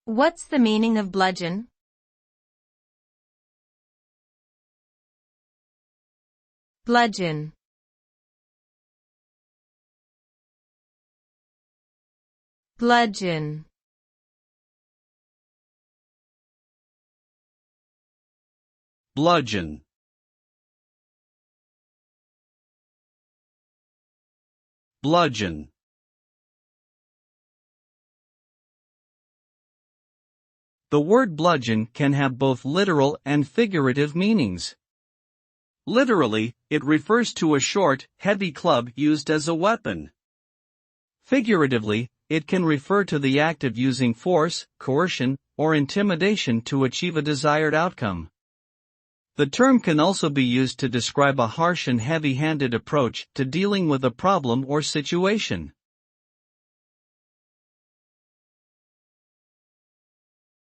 What's the meaning of bludgeon? Bludgeon. Bludgeon. Bludgeon. Bludgeon. The word bludgeon can have both literal and figurative meanings. Literally, it refers to a short, heavy club used as a weapon. Figuratively, it can refer to the act of using force, coercion, or intimidation to achieve a desired outcome. The term can also be used to describe a harsh and heavy-handed approach to dealing with a problem or situation.